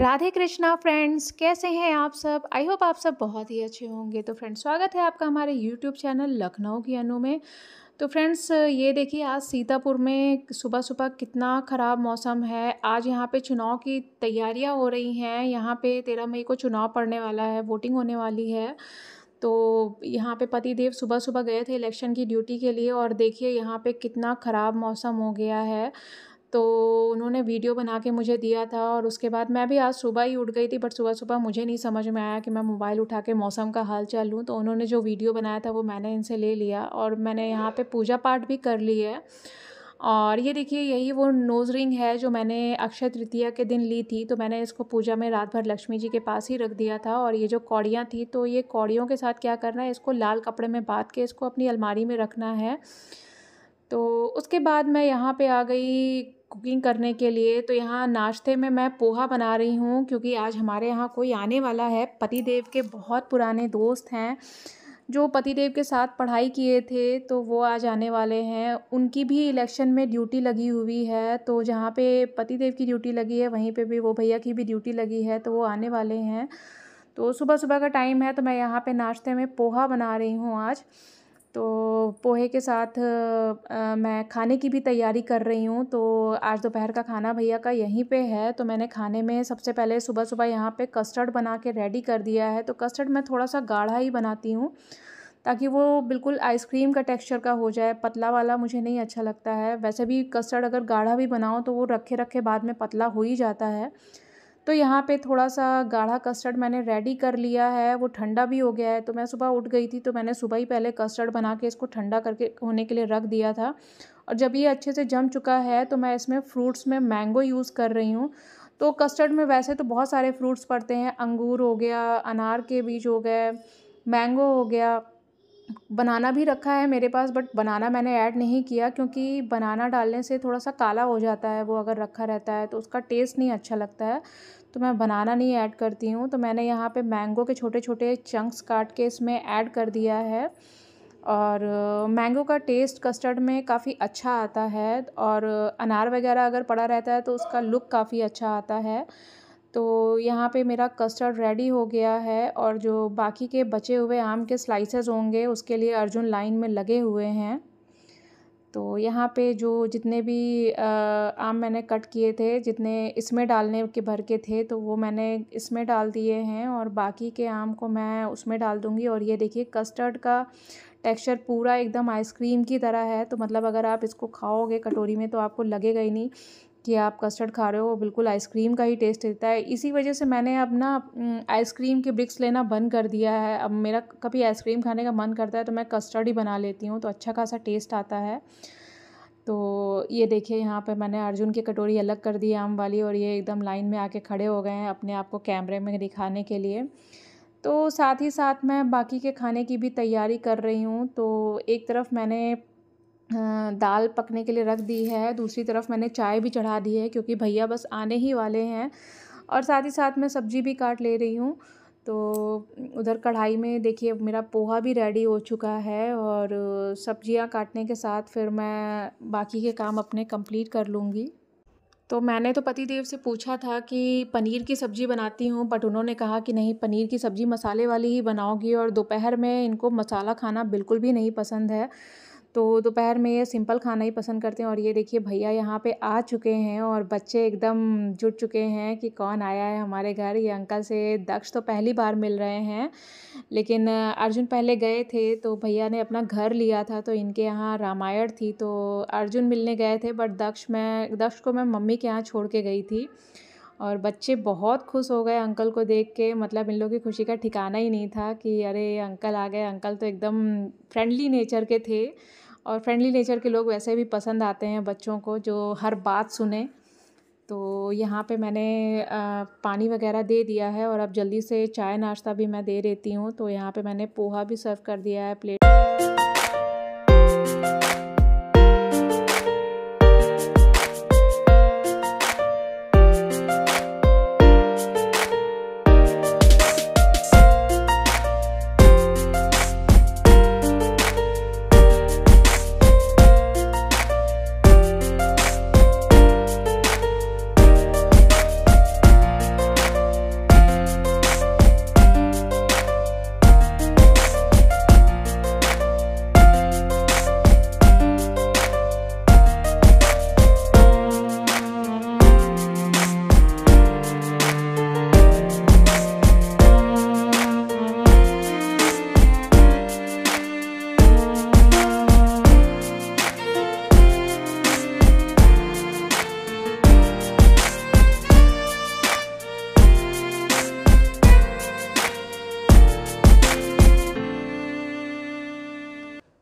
Radhe Krishna friends, कैसे हैं आप सब। आई होप आप सब बहुत ही अच्छे होंगे। तो फ्रेंड्स, स्वागत है आपका हमारे यूट्यूब चैनल लखनऊ की अनु में। तो फ्रेंड्स, ये देखिए आज सीतापुर में सुबह सुबह कितना ख़राब मौसम है। आज यहाँ पे चुनाव की तैयारियाँ हो रही हैं। यहाँ पे 13 मई को चुनाव पड़ने वाला है, वोटिंग होने वाली है। तो यहाँ पे पतिदेव सुबह सुबह गए थे इलेक्शन की ड्यूटी के लिए, और देखिए यहाँ पे कितना ख़राब मौसम हो गया है। तो उन्होंने वीडियो बना के मुझे दिया था, और उसके बाद मैं भी आज सुबह ही उठ गई थी, बट सुबह सुबह मुझे नहीं समझ में आया कि मैं मोबाइल उठा के मौसम का हाल चाल लूँ। तो उन्होंने जो वीडियो बनाया था वो मैंने इनसे ले लिया, और मैंने यहाँ पे पूजा पाठ भी कर ली है। और ये देखिए, यही वो नोज़ रिंग है जो मैंने अक्षय तृतीया के दिन ली थी। तो मैंने इसको पूजा में रात भर लक्ष्मी जी के पास ही रख दिया था। और ये जो कौड़ियाँ थी, तो ये कौड़ियों के साथ क्या करना है, इसको लाल कपड़े में बांध के इसको अपनी अलमारी में रखना है। तो उसके बाद मैं यहाँ पे आ गई कुकिंग करने के लिए। तो यहाँ नाश्ते में मैं पोहा बना रही हूँ, क्योंकि आज हमारे यहाँ कोई आने वाला है। पतिदेव के बहुत पुराने दोस्त हैं जो पतिदेव के साथ पढ़ाई किए थे, तो वो आज आने वाले हैं। उनकी भी इलेक्शन में ड्यूटी लगी हुई है। तो जहाँ पे पतिदेव की ड्यूटी लगी है, वहीं पे भी वो भैया की भी ड्यूटी लगी है, तो वो आने वाले हैं। तो सुबह सुबह का टाइम है, तो मैं यहाँ पे नाश्ते में पोहा बना रही हूँ आज। तो पोहे के साथ मैं खाने की भी तैयारी कर रही हूँ। तो आज दोपहर का खाना भैया का यहीं पे है। तो मैंने खाने में सबसे पहले सुबह सुबह यहाँ पे कस्टर्ड बना के रेडी कर दिया है। तो कस्टर्ड मैं थोड़ा सा गाढ़ा ही बनाती हूँ, ताकि वो बिल्कुल आइसक्रीम का टेक्सचर का हो जाए। पतला वाला मुझे नहीं अच्छा लगता है। वैसे भी कस्टर्ड अगर गाढ़ा भी बनाओ तो वो रखे रखे बाद में पतला हो ही जाता है। तो यहाँ पे थोड़ा सा गाढ़ा कस्टर्ड मैंने रेडी कर लिया है, वो ठंडा भी हो गया है। तो मैं सुबह उठ गई थी, तो मैंने सुबह ही पहले कस्टर्ड बना के इसको ठंडा करके होने के लिए रख दिया था। और जब ये अच्छे से जम चुका है, तो मैं इसमें फ्रूट्स में मैंगो यूज़ कर रही हूँ। तो कस्टर्ड में वैसे तो बहुत सारे फ्रूट्स पड़ते हैं, अंगूर हो गया, अनार के बीज हो गए, मैंगो हो गया, बनाना भी रखा है मेरे पास, बट बनाना मैंने ऐड नहीं किया, क्योंकि बनाना डालने से थोड़ा सा काला हो जाता है। वो अगर रखा रहता है तो उसका टेस्ट नहीं अच्छा लगता है, तो मैं बनाना नहीं ऐड करती हूँ। तो मैंने यहाँ पे मैंगो के छोटे छोटे चंक्स काट के इसमें ऐड कर दिया है। और मैंगो का टेस्ट कस्टर्ड में काफ़ी अच्छा आता है, और अनार वगैरह अगर पड़ा रहता है तो उसका लुक काफ़ी अच्छा आता है। तो यहाँ पे मेरा कस्टर्ड रेडी हो गया है, और जो बाकी के बचे हुए आम के स्लाइसेस होंगे उसके लिए अर्जुन लाइन में लगे हुए हैं। तो यहाँ पे जो जितने भी आम मैंने कट किए थे, जितने इसमें डालने के भर के थे, तो वो मैंने इसमें डाल दिए हैं, और बाकी के आम को मैं उसमें डाल दूँगी। और ये देखिए, कस्टर्ड का टेक्सचर पूरा एकदम आइसक्रीम की तरह है। तो मतलब अगर आप इसको खाओगे कटोरी में, तो आपको लगेगा ही नहीं कि आप कस्टर्ड खा रहे हो, बिल्कुल आइसक्रीम का ही टेस्ट देता है। इसी वजह से मैंने अब ना आइसक्रीम के ब्रिक्स लेना बंद कर दिया है। अब मेरा कभी आइसक्रीम खाने का मन करता है तो मैं कस्टर्ड ही बना लेती हूँ, तो अच्छा खासा टेस्ट आता है। तो ये देखिए, यहाँ पे मैंने अर्जुन की कटोरी अलग कर दी आम वाली, और ये एकदम लाइन में आके खड़े हो गए हैं अपने आप को कैमरे में दिखाने के लिए। तो साथ ही साथ मैं बाकी के खाने की भी तैयारी कर रही हूँ। तो एक तरफ मैंने दाल पकने के लिए रख दी है, दूसरी तरफ मैंने चाय भी चढ़ा दी है, क्योंकि भैया बस आने ही वाले हैं। और साथ ही साथ मैं सब्ज़ी भी काट ले रही हूँ। तो उधर कढ़ाई में देखिए मेरा पोहा भी रेडी हो चुका है, और सब्जियां काटने के साथ फिर मैं बाकी के काम अपने कंप्लीट कर लूँगी। तो मैंने तो पतिदेव से पूछा था कि पनीर की सब्ज़ी बनाती हूँ, बट उन्होंने कहा कि नहीं, पनीर की सब्ज़ी मसाले वाली ही बनाओगी, और दोपहर में इनको मसाला खाना बिल्कुल भी नहीं पसंद है। तो दोपहर में ये सिंपल खाना ही पसंद करते हैं। और ये देखिए, भैया यहाँ पे आ चुके हैं, और बच्चे एकदम जुट चुके हैं कि कौन आया है हमारे घर। ये अंकल से दक्ष तो पहली बार मिल रहे हैं, लेकिन अर्जुन पहले गए थे, तो भैया ने अपना घर लिया था, तो इनके यहाँ रामायण थी, तो अर्जुन मिलने गए थे। बट दक्ष को मैं मम्मी के यहाँ छोड़ के गई थी। और बच्चे बहुत खुश हो गए अंकल को देख के। मतलब इन लोगों की खुशी का ठिकाना ही नहीं था कि अरे अंकल आ गए। अंकल तो एकदम फ्रेंडली नेचर के थे, और फ्रेंडली नेचर के लोग वैसे भी पसंद आते हैं बच्चों को, जो हर बात सुने। तो यहाँ पे मैंने पानी वगैरह दे दिया है, और अब जल्दी से चाय नाश्ता भी मैं दे देती हूँ। तो यहाँ पे मैंने पोहा भी सर्व कर दिया है प्लेट।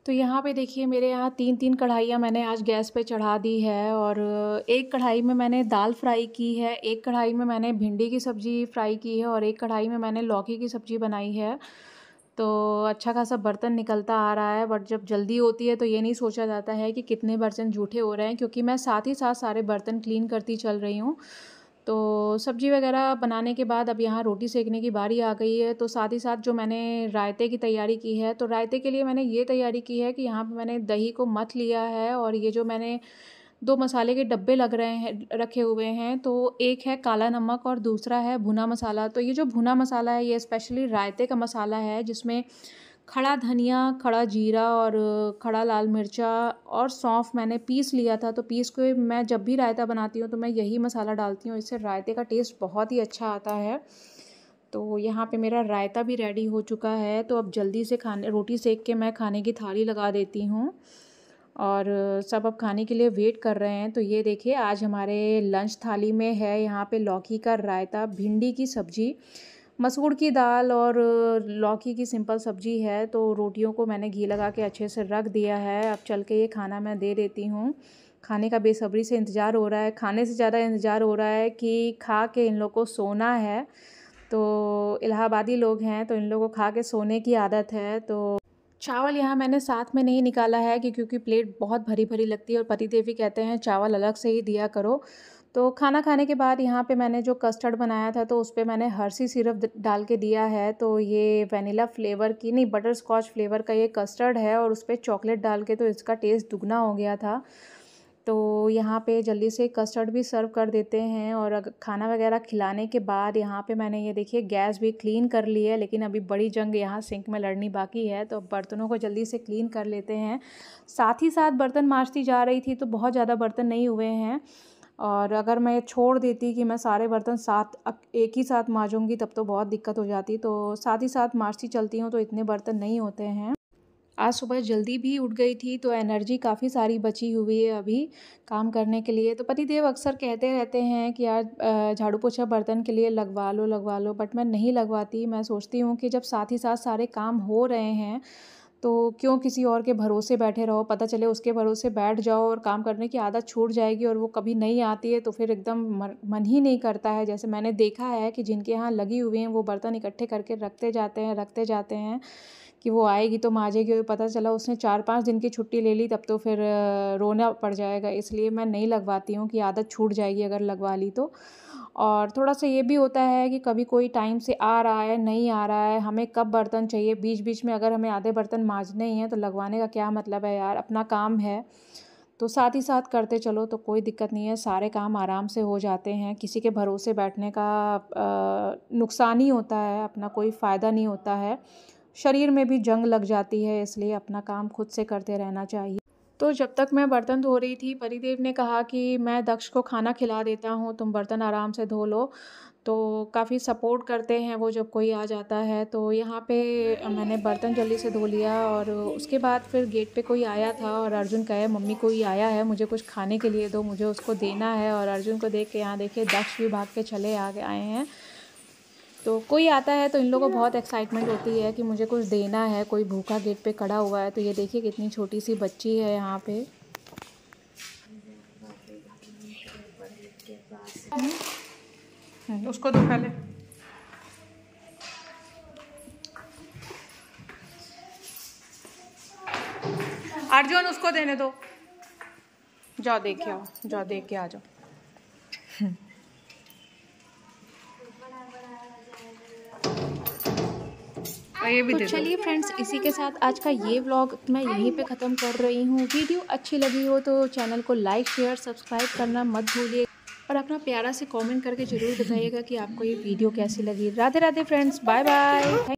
तो यहाँ पे देखिए मेरे यहाँ 3-3 कढ़ाइयाँ मैंने आज गैस पे चढ़ा दी है। और एक कढ़ाई में मैंने दाल फ्राई की है, एक कढ़ाई में मैंने भिंडी की सब्ज़ी फ्राई की है और एक कढ़ाई में मैंने लौकी की सब्ज़ी बनाई है। तो अच्छा खासा बर्तन निकलता आ रहा है, बट जब जल्दी होती है तो ये नहीं सोचा जाता है कि कितने बर्तन जूठे हो रहे हैं, क्योंकि मैं साथ ही साथ सारे बर्तन क्लीन करती चल रही हूँ। तो सब्ज़ी वगैरह बनाने के बाद अब यहाँ रोटी सेकने की बारी आ गई है। तो साथ ही साथ जो मैंने रायते की तैयारी की है, तो रायते के लिए मैंने ये तैयारी की है कि यहाँ पे मैंने दही को मथ लिया है और ये जो मैंने 2 मसाले के डब्बे लग रहे हैं रखे हुए हैं, तो एक है काला नमक और दूसरा है भुना मसाला। तो ये जो भुना मसाला है ये स्पेशली रायते का मसाला है, जिसमें खड़ा धनिया, खड़ा जीरा और खड़ा लाल मिर्चा और सौंफ मैंने पीस लिया था। तो पीस के मैं जब भी रायता बनाती हूँ तो मैं यही मसाला डालती हूँ, इससे रायते का टेस्ट बहुत ही अच्छा आता है। तो यहाँ पे मेरा रायता भी रेडी हो चुका है। तो अब जल्दी से रोटी सेक के मैं खाने की थाली लगा देती हूँ और सब अब खाने के लिए वेट कर रहे हैं। तो ये देखिए आज हमारे लंच थाली में है यहाँ पे लौकी का रायता, भिंडी की सब्ज़ी, मसूर की दाल और लौकी की सिंपल सब्ज़ी है। तो रोटियों को मैंने घी लगा के अच्छे से रख दिया है। अब चल के ये खाना मैं दे देती हूँ। खाने का बेसब्री से इंतज़ार हो रहा है, खाने से ज़्यादा इंतज़ार हो रहा है कि खा के इन लोगों को सोना है। तो इलाहाबादी लोग हैं तो इन लोगों को खा के सोने की आदत है। तो चावल यहाँ मैंने साथ में नहीं निकाला है कि क्योंकि प्लेट बहुत भरी भरी लगती है और पतिदेव भी कहते हैं चावल अलग से ही दिया करो। तो खाना खाने के बाद यहाँ पे मैंने जो कस्टर्ड बनाया था तो उस पर मैंने हर्षी सिरप डाल के दिया है। तो ये वनीला फ्लेवर की नहीं, बटर स्कॉच फ्लेवर का ये कस्टर्ड है और उस पर चॉकलेट डाल के तो इसका टेस्ट दुगना हो गया था। तो यहाँ पे जल्दी से कस्टर्ड भी सर्व कर देते हैं। और खाना वगैरह खिलाने के बाद यहाँ पे मैंने ये देखिए गैस भी क्लीन कर ली है, लेकिन अभी बड़ी जंग यहाँ सिंक में लड़नी बाकी है। तो बर्तनों को जल्दी से क्लीन कर लेते हैं। साथ ही साथ बर्तन मांजती जा रही थी तो बहुत ज़्यादा बर्तन नहीं हुए हैं, और अगर मैं छोड़ देती कि मैं सारे बर्तन एक ही साथ मांजूंगी तब तो बहुत दिक्कत हो जाती। तो साथ ही साथ मांजती चलती हूँ तो इतने बर्तन नहीं होते हैं। आज सुबह जल्दी भी उठ गई थी तो एनर्जी काफ़ी सारी बची हुई है अभी काम करने के लिए। तो पतिदेव अक्सर कहते रहते हैं कि यार झाड़ू पोछा बर्तन के लिए लगवा लो, बट मैं नहीं लगवाती। मैं सोचती हूँ कि जब साथ ही साथ सारे काम हो रहे हैं तो क्यों किसी और के भरोसे बैठे रहो। पता चले उसके भरोसे बैठ जाओ और काम करने की आदत छूट जाएगी और वो कभी नहीं आती है तो फिर एकदम मन ही नहीं करता है। जैसे मैंने देखा है कि जिनके यहाँ लगी हुई हैं वो बर्तन इकट्ठे करके रखते जाते हैं कि वो आएगी तो मांजेगी, और पता चला उसने 4-5 दिन की छुट्टी ले ली तब तो फिर रोना पड़ जाएगा। इसलिए मैं नहीं लगवाती हूँ कि आदत छूट जाएगी अगर लगवा ली तो। और थोड़ा सा ये भी होता है कि कभी कोई टाइम से आ रहा है, नहीं आ रहा है, हमें कब बर्तन चाहिए, बीच बीच में अगर हमें आधे बर्तन मांजने ही हैं तो लगवाने का क्या मतलब है यार, अपना काम है तो साथ ही साथ करते चलो तो कोई दिक्कत नहीं है, सारे काम आराम से हो जाते हैं। किसी के भरोसे बैठने का नुकसान ही होता है, अपना कोई फ़ायदा नहीं होता है, शरीर में भी जंग लग जाती है। इसलिए अपना काम खुद से करते रहना चाहिए। तो जब तक मैं बर्तन धो रही थी पतिदेव ने कहा कि मैं दक्ष को खाना खिला देता हूँ, तुम बर्तन आराम से धो लो। तो काफ़ी सपोर्ट करते हैं वो जब कोई आ जाता है। तो यहाँ पे मैंने बर्तन जल्दी से धो लिया और उसके बाद फिर गेट पे कोई आया था और अर्जुन कहे मम्मी कोई आया है, मुझे कुछ खाने के लिए दो, मुझे उसको देना है। और अर्जुन को देख के यहाँ देखिए दक्ष भी भाग के चले आए हैं। तो कोई आता है तो इन लोगों को बहुत एक्साइटमेंट होती है कि मुझे कुछ देना है, कोई भूखा गेट पे खड़ा हुआ है। तो ये देखिए कितनी छोटी सी बच्ची है यहाँ पे। उसको दो पहले। अर्जुन उसको देने दो, जाओ देख के आओ, जाओ देख के आ जाओ। तो चलिए फ्रेंड्स, इसी के साथ आज का ये व्लॉग मैं यहीं पे ख़त्म कर रही हूँ। वीडियो अच्छी लगी हो तो चैनल को लाइक शेयर सब्सक्राइब करना मत भूलिए और अपना प्यारा से कमेंट करके ज़रूर बताइएगा कि आपको ये वीडियो कैसी लगी। Radhe Radhe friends, bye bye.